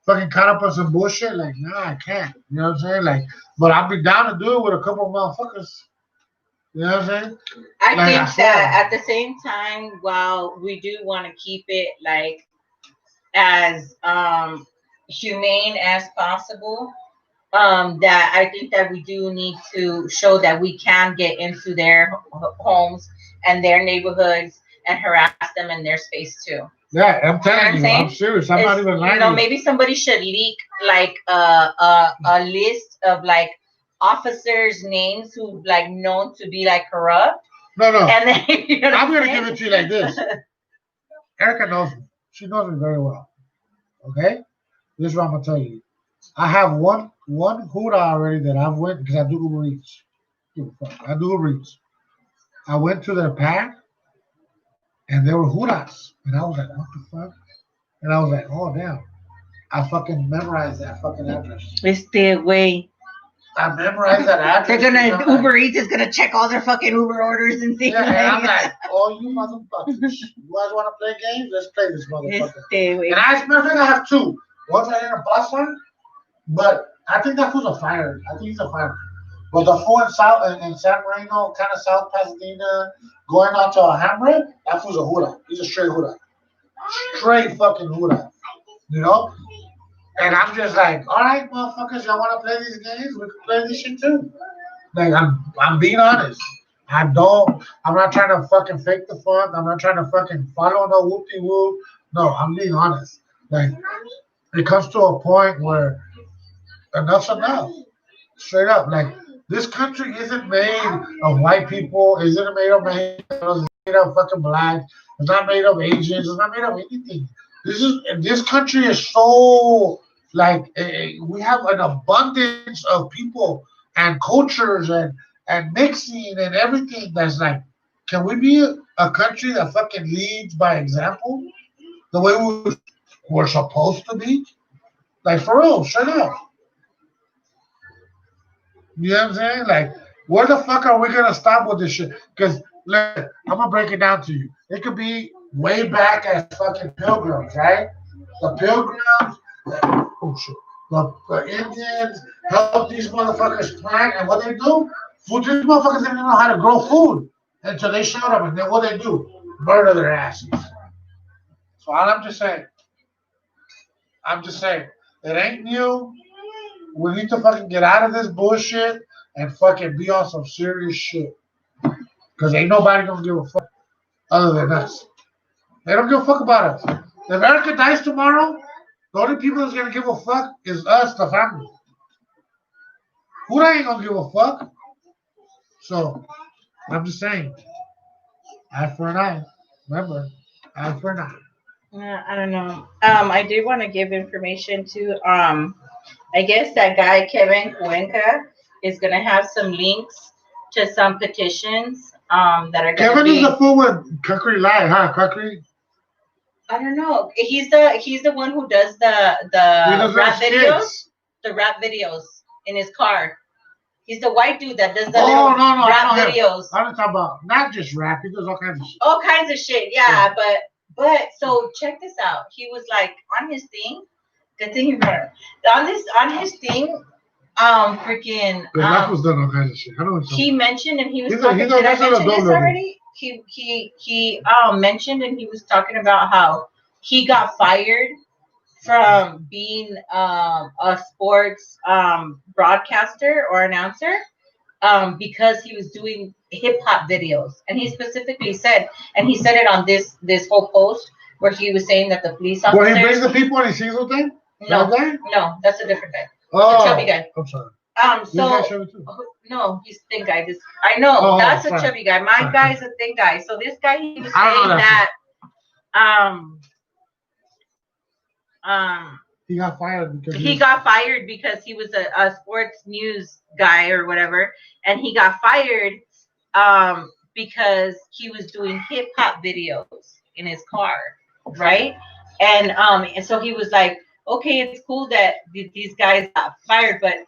fucking caught up on some bullshit? Like, no, I can't. You know what I'm saying? Like, but I'll be down to do it with a couple of motherfuckers. You know what I'm saying? I think that at the same time, while we do want to keep it like as humane as possible, that I think that we do need to show that we can get into their homes and their neighborhoods and harass them in their space too. Yeah, I'm telling you, saying? I'm serious. I'm not even lying. You know, maybe somebody should leak like a list of like officers' names who like known to be like corrupt. No. And then you know I'm gonna give it to you like this. Erica knows me. She knows me very well. Okay? This is what I'm gonna tell you. I have one Huda already that I've went because I do Uber Eats. I do Uber Eats. I went to their pad and they were Hudas. And I was like, what the fuck? And I was like, oh damn. I fucking memorized that fucking address. Way. I memorized that address. They're gonna Uber Eats is gonna check all their fucking Uber orders and things. Yeah, and I'm like, oh you motherfuckers. You guys wanna play games? Let's play this motherfucker. And I have two. One's right in a bus one, but I think that fool's a fireman. I think he's a fireman. But the fool in San Marino, kind of South Pasadena, going out to Alhambra, that fool's a Huda. He's a straight Huda. Straight fucking Huda. You know? And I'm just like, all right, motherfuckers, y'all want to play these games? We can play this shit too. Like, I'm being honest. I'm not trying to fucking fake the funk. I'm not trying to fucking follow no whoopie-whoop. No, I'm being honest. Like, it comes to a point where enough's enough. Straight up. Like, this country isn't made of white people. Isn't made of Mexicanos. It's made of fucking black. It's not made of Asians. It's not made of anything. This country is so, like, we have an abundance of people and cultures and mixing and everything that's like, can we be a country that fucking leads by example? The way we're supposed to be? Like, for real, shut up. You know what I'm saying? Like, where the fuck are we gonna stop with this shit? Because, look, I'm gonna break it down to you. It could be way back as fucking pilgrims, right? The pilgrims, the Indians help these motherfuckers plant, and what they do? These motherfuckers didn't know how to grow food until they showed them, and then what they do? Murder their asses. So all I'm just saying, it ain't new. We need to fucking get out of this bullshit and fucking be on some serious shit. Because ain't nobody gonna give a fuck other than us. They don't give a fuck about us. If America dies tomorrow, the only people that's gonna give a fuck is us, the family. Who ain't gonna give a fuck? So, I'm just saying, eye for an eye. Remember, eye for an eye. I don't know. I did want to give information to I guess that guy Kevin Cuenca is gonna have some links to some petitions that are gonna Kevin is the fool with Kukri Live, huh? Kukri? I don't know. He's the one who does the rap videos. The rap videos in his car. He's the white dude that does the rap videos. I'm talking about not just rap. He does all kinds of shit. All kinds of shit, yeah. But so check this out. He was like on his thing. Good thing you brought it. On his thing, freaking. Rap was done all kinds of shit. I know he mentioned and he was talking. Did I mention this already? He mentioned and he was talking about how he got fired from being a sports broadcaster or announcer because he was doing hip hop videos, and he specifically said, and he said it on this whole post where he was saying that the police officers. Where he brings the people and he sings with them. No, that's a different guy. Oh, the chubby guy. I'm sorry. No, he's thin guy. I know that's a chubby guy. My guy's a thin guy. So this guy, he was saying that he got fired because he was a sports news guy or whatever, and he got fired because he was doing hip hop videos in his car, right? And so he was like, okay, it's cool that these guys got fired, but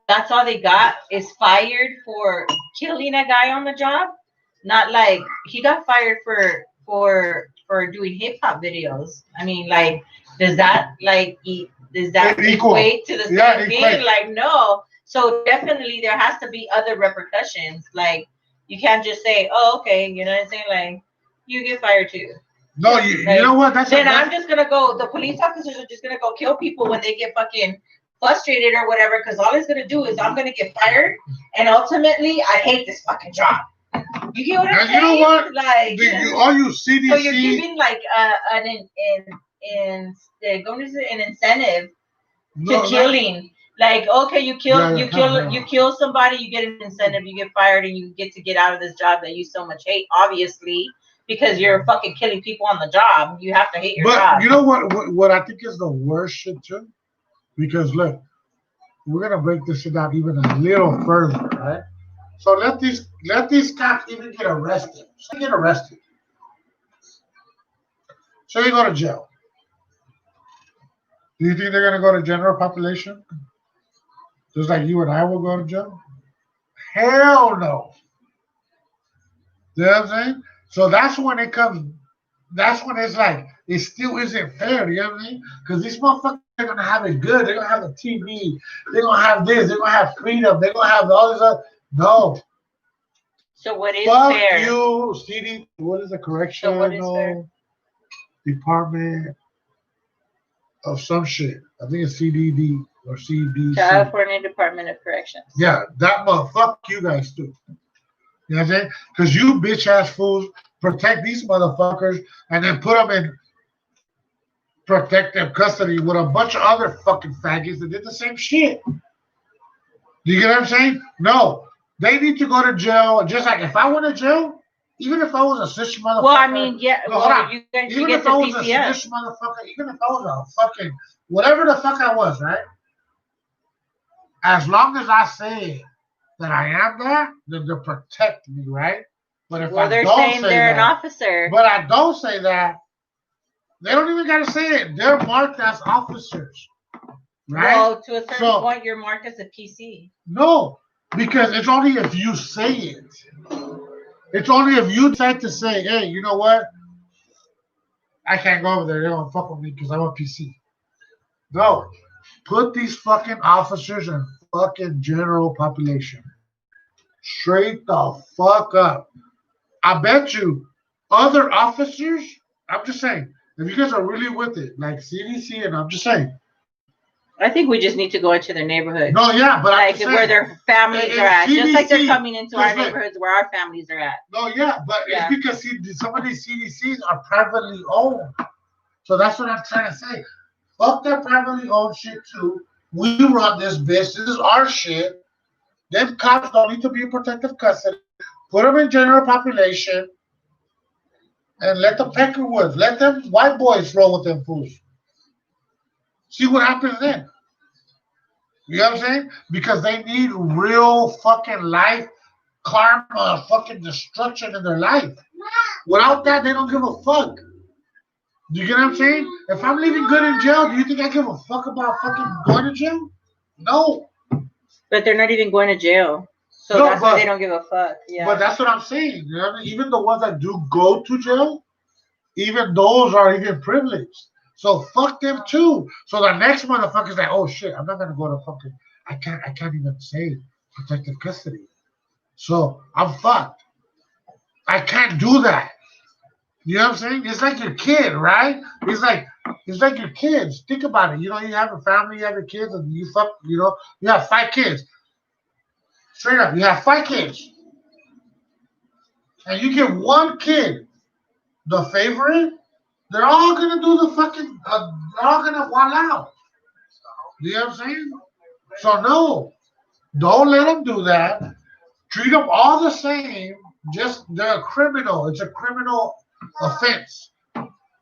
that's all they got is fired for killing a guy on the job. Not like he got fired for doing hip hop videos. I mean, like, does that equate to the same thing? Like, no. So definitely there has to be other repercussions. Like, you can't just say, oh, okay, you know what I'm saying? Like, you get fired too. No, you know what? I'm just gonna go. The police officers are just gonna go kill people when they get fucking frustrated or whatever. Because all it's gonna do is I'm gonna get fired, and ultimately, I hate this fucking job. You get what I'm And saying? you know what? Like, All you CDC. so you're giving like an incentive to killing. Like, okay, you kill somebody, you get an incentive, you get fired, and you get to get out of this job that you so much hate. Obviously, because you're fucking killing people on the job, you have to hate your job. But you know what I think is the worst shit too? Because look, we're gonna break this shit down even a little further, right? So let these cops even get arrested. So they get arrested. So you go to jail. Do you think they're gonna go to general population? Just like you and I will go to jail? Hell no. You know what I'm saying? So that's when it comes. That's when it's like it still isn't fair. You know what I mean? Because these motherfuckers are gonna have it good. They're gonna have the TV. They're gonna have this. They're gonna have freedom. They're gonna have all this other. No. So what is Fuck fair? you, CD. What is the correctional So what is fair? department of some shit? I think it's CDD or CDC. California Department of Corrections. Yeah, that motherfucker you guys do. You know what I'm saying? Because you bitch ass fools protect these motherfuckers and then put them in protective custody with a bunch of other fucking faggots that did the same shit. Do you get what I'm saying? No. They need to go to jail. Just like if I went to jail, even if I was a snitch motherfucker. Well, I mean, yeah. No, Well, you guys even get if the I was a PCS. snitch motherfucker, even if I was a fucking whatever the fuck I was, right? As long as I say that I am that, then they'll protect me, right? But if Well, I they're don't saying say they're that, an officer. but I don't say that, they don't even gotta say it. They're marked as officers, right? Well, to a certain point, you're marked as a PC. No, because it's only if you say it. It's only if you decide to say, hey, you know what? I can't go over there. They're gonna fuck with me because I'm a PC. No. Put these fucking officers in fucking general population. Straight the fuck up. I bet you other officers, I'm just saying, if you guys are really with it, like CDC, and I'm just saying. I think we just need to go into their neighborhood. No, yeah, but like where their families are at. CDC, just like they're coming into our neighborhoods where our families are at. No, yeah, but it's because some of these CDCs are privately owned. So that's what I'm trying to say. Fuck that privately owned shit too. We run this bitch. This is our shit. Them cops don't need to be in protective custody. Put them in general population and let the Peckerwoods, let them white boys roll with them fools. See what happens then. You know what I'm saying? Because they need real fucking life, karma, fucking destruction in their life. Without that, they don't give a fuck. Do you get what I'm saying? If I'm leaving good in jail, do you think I give a fuck about fucking going to jail? No. But they're not even going to jail. So that's why they don't give a fuck. Yeah. But that's what I'm saying. You know what I mean? Even the ones that do go to jail, even those are even privileged. So fuck them too. So the next motherfucker's like, oh shit, I'm not gonna go to fucking I can't even say protective custody. So I'm fucked. I can't do that. You know what I'm saying? It's like your kid, right? It's like your kids. Think about it. You know, you have a family, you have your kids, and you have 5 kids. Straight up, you have 5 kids. And you give one kid the favorite, they're all gonna do the fucking they're all gonna wall out. You know what I'm saying? So no, don't let them do that. Treat them all the same. Just they're a criminal. It's a criminal offense.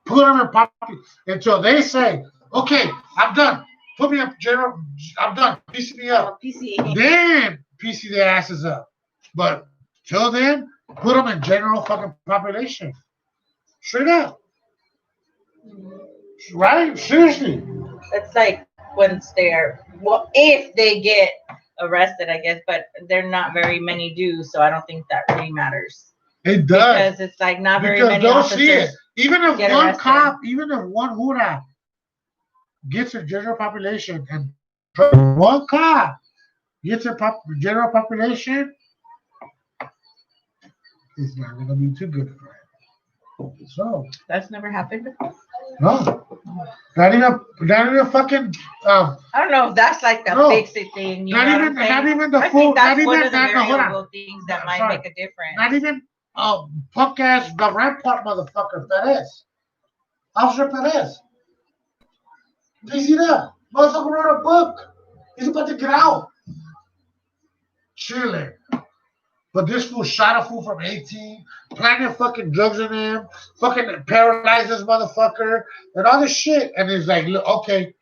Put them in pocket until they say, "Okay, I'm done. Put me up, general. I'm done. PC me up." PC. Then PC their asses up. But till then, put them in general fucking population. Straight up. Right? Seriously. It's like once if they get arrested, I guess, but they're not very many do, so I don't think that really matters. It does. Because it's like not very because many they'll officers. See it. Even if one arrested. cop, even if one hoorah gets a general population and one cop gets a general population, it's not going to be too good for him. So that's never happened before. No, not even fucking. I don't know if that's like the fix-it thing. Not even the food. That's Not one even of the variable things that might make a difference. Not even Punk ass, the Rampart motherfucker, Perez. Officer Perez. Did you see that? Motherfucker wrote a book. He's about to get out. Chilling. But this fool shot a fool from 18, planted fucking drugs in him, fucking paralyzed this motherfucker, and all this shit. And he's like, look, okay,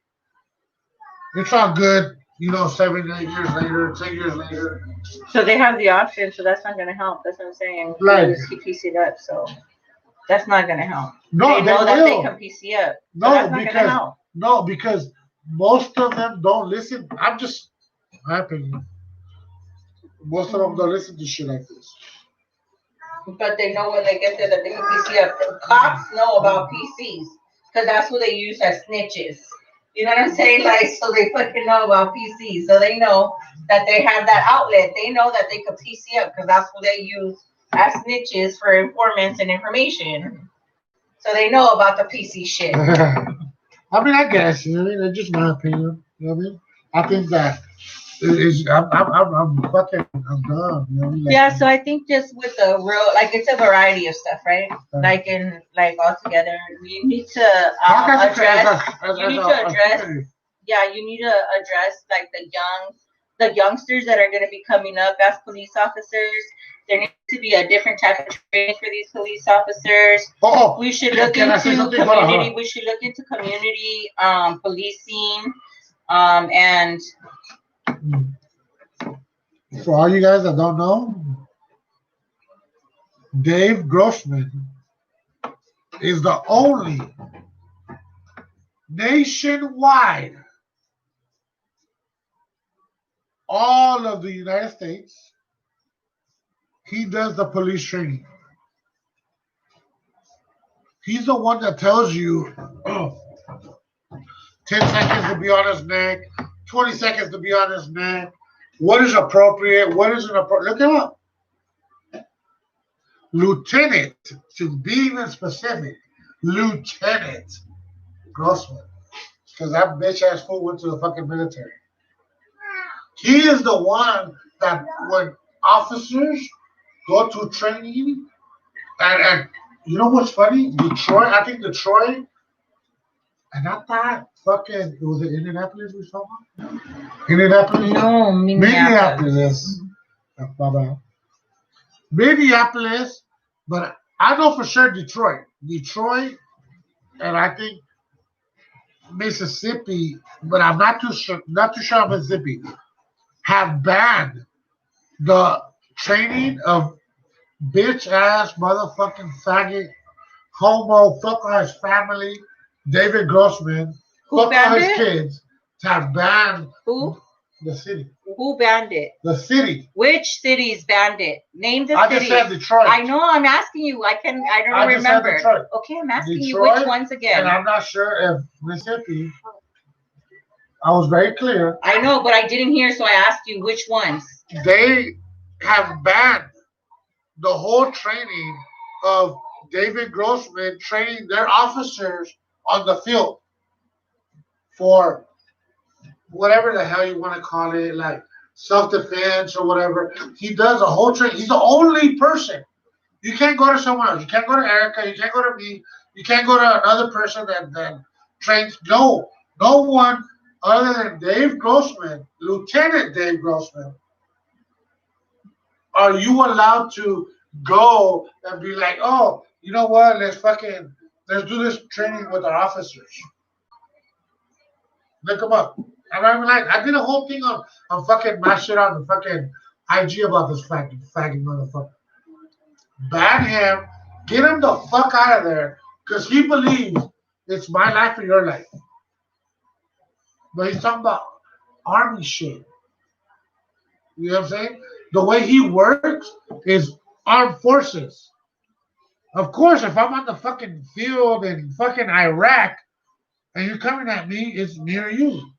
it's all good. 7, 8 years later, 10 years later. So they have the option, so that's not going to help. That's what I'm saying. Like, he PC'd up, so that's not going to help. No, they know that they can PC up. No, that's not going to help. No, because most of them don't listen. My opinion. Most of them don't listen to shit like this. But they know when they get there that they can PC up. The cops know about PCs because that's who they use as snitches. You know what I'm saying? Like, so they fucking know about PCs. So they know that they have that outlet. They know that they could PC up because that's who they use as snitches for informants and information. So they know about the PC shit. I guess. It's just my opinion. You know what I mean? I think that I'm done. Yeah, so I think just with the real, it's a variety of stuff, right? Altogether, you need to address. Yeah, you need to address the youngsters that are going to be coming up as police officers. There needs to be a different type of training for these police officers. We should look into community. We should look into community policing, and. For all you guys that don't know, Dave Grossman is the only nationwide, all of the United States, he does the police training. He's the one that tells you 10 seconds to be on his neck, 20 seconds to be on his neck. What is appropriate? What isn't appropriate? Look it up. Lieutenant, to be even specific, Lieutenant Grossman. Because that bitch ass fool went to the fucking military. He is the one that when officers go to training, and you know what's funny? Detroit, and I thought fucking, was it Indianapolis we saw? Indianapolis? No, Minneapolis. Minneapolis, but I know for sure Detroit, and I think Mississippi, but I'm not too sure of Mississippi, have banned the training of bitch ass motherfucking faggot, homo, fuck all his family, David Grossman, fuck all his kids, to have banned the city. Who banned it? The city. Which cities banned it? Name the cities. I just said Detroit. I know. I'm asking you. I don't remember. Okay, I'm asking you which ones again. And I'm not sure if Mississippi. I was very clear. I know, but I didn't hear, so I asked you which ones. They have banned the whole training of David Grossman training their officers on the field for whatever the hell you want to call it, like self-defense or whatever. He does a whole training. He's the only person. You can't go to someone else. You can't go to Erica. You can't go to me. You can't go to another person that trains. No one other than Dave Grossman, Lieutenant Dave Grossman, are you allowed to go and be like, oh, you know what? Let's do this training with our officers. Look them up. I did a whole thing on fucking my shit on the fucking IG about this faggot motherfucker. Ban him. Get him the fuck out of there. Because he believes it's my life or your life. But he's talking about army shit. You know what I'm saying? The way he works is armed forces. Of course, if I'm on the fucking field in fucking Iraq and you're coming at me, it's near you.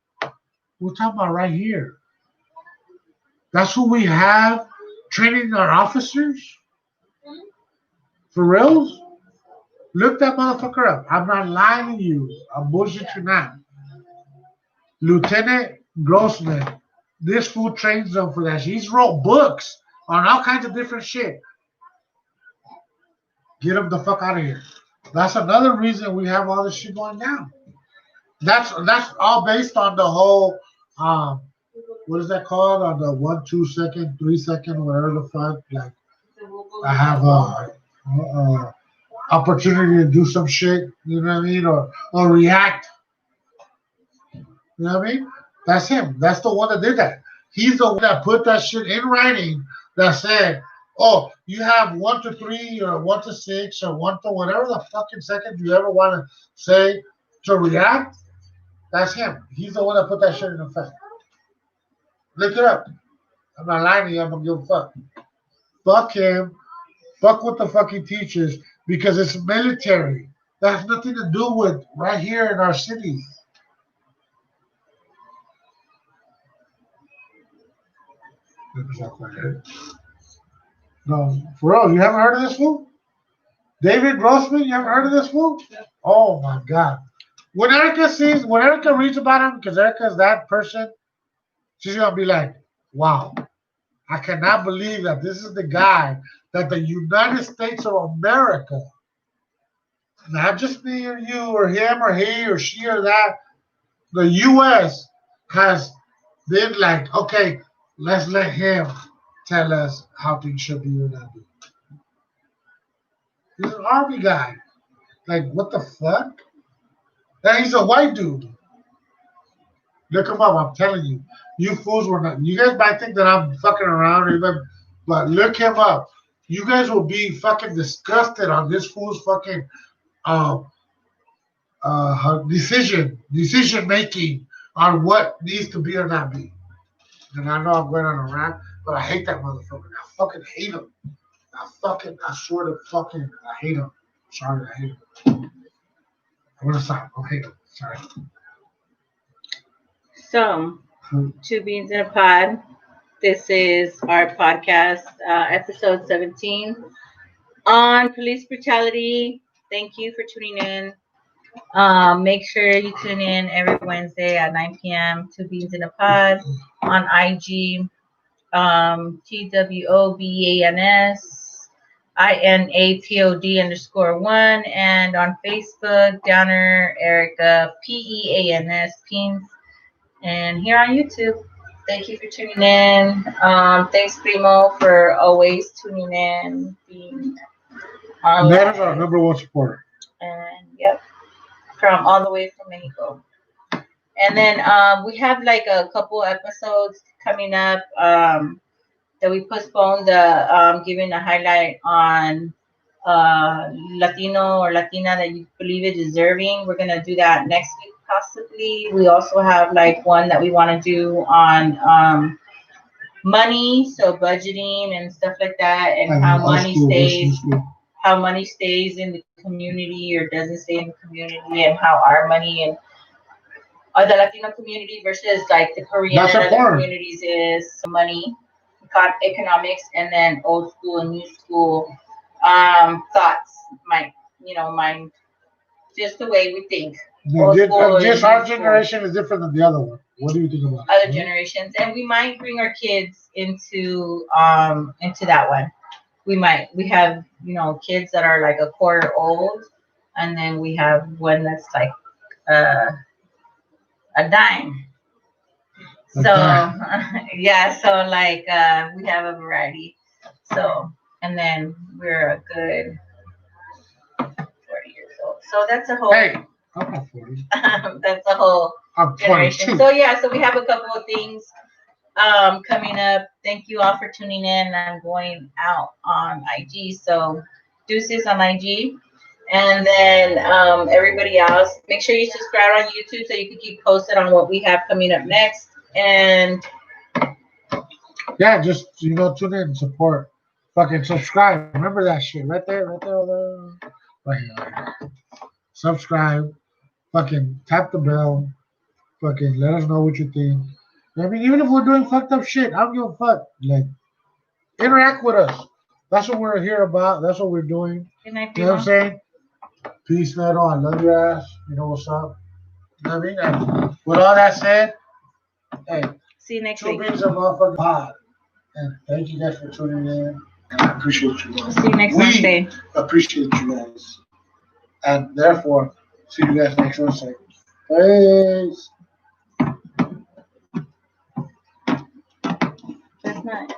We're talking about right here. That's who we have training our officers? For reals? Look that motherfucker up. I'm not lying to you. I'm bullshit you not. Lieutenant Grossman. This fool trains them for that. He's wrote books on all kinds of different shit. Get them the fuck out of here. That's another reason we have all this shit going down. That's all based on the whole what is that called? On the 1, 2 second, 3 second, whatever the fuck. Like I have opportunity to do some shit, you know what I mean, or react. You know what I mean? That's him. That's the one that did that. He's the one that put that shit in writing that said, "Oh, you have 1 to 3 or 1 to 6 or 1 to whatever the fucking second you ever want to say to react." That's him. He's the one that put that shit in effect. Look it up. I'm not lying to you. I'm gonna give a fuck. Fuck him. Fuck what the fuck he teaches because it's military. That has nothing to do with right here in our city. No, for real, you haven't heard of this fool? David Grossman, you haven't heard of this fool? Oh my god. When Erica reads about him, because Erica's that person, she's gonna be like, wow, I cannot believe that this is the guy that the United States of America, not just me or you or him or he or she or that, the US has been like, okay, let's let him tell us how things should be or not be. He's an army guy. Like, what the fuck? And he's a white dude. Look him up. I'm telling you. You fools were not. You guys might think that I'm fucking around or even, but look him up. You guys will be fucking disgusted on this fool's fucking decision making on what needs to be or not be. And I know I'm going on a rant, but I hate that motherfucker. I fucking hate him. I swear to fucking, I hate him. Sorry, I hate him. I'm gonna stop. I hate him. Sorry. So, Two Beans in a Pod. This is our podcast, episode 17 on police brutality. Thank you for tuning in. Make sure you tune in every Wednesday at 9 p.m. Two Beans in a Pod on IG, TWOBANS_INAPOD_1, and on Facebook, Downer Erica PEANS Peens, and here on YouTube. Thank you for tuning in. Thanks, Primo, for always tuning in, being on. That is our number one supporter. And yep, from all the way from Mexico. And then we have like a couple episodes coming up that we postponed, giving a highlight on Latino or Latina that you believe is deserving. We're gonna do that next week possibly. We also have like one that we want to do on money, so budgeting and stuff like that, and how money stays in the community or doesn't stay in the community, and how our money and the Latino community versus like the Korean and other communities is money, economics, and then old school and new school thoughts. Mine, just the way we think. Just our generation is different than the other one. What do you think about other generations? And we might bring our kids into that one. We have kids that are like a quarter old, and then we have one that's like a dime. So yeah, so like we have a variety. So, and then we're a good 40 years old. So that's a whole. Hey, I'm not 40. That's a whole generation. 22. So yeah, so we have a couple of things coming up. Thank you all for tuning in. I'm going out on IG, so deuces on IG. And then everybody else, make sure you subscribe on YouTube so you can keep posted on what we have coming up next. And yeah, just tune in, support, fucking subscribe. Remember that shit right there, right here. Subscribe, fucking tap the bell, fucking let us know what you think. I mean, even if we're doing fucked up shit, I don't give a fuck. Like, interact with us. That's what we're here about. That's what we're doing. Good night, you know what I'm saying? Peace, Metal. I love your ass. You know what's up? You know what I mean? And with all that said, hey, see you next week. Two Beans a motherfucking pod. And thank you guys for tuning in. And I appreciate you guys. See you next Wednesday. Appreciate you guys. And therefore, see you guys next Wednesday. Peace. That's not.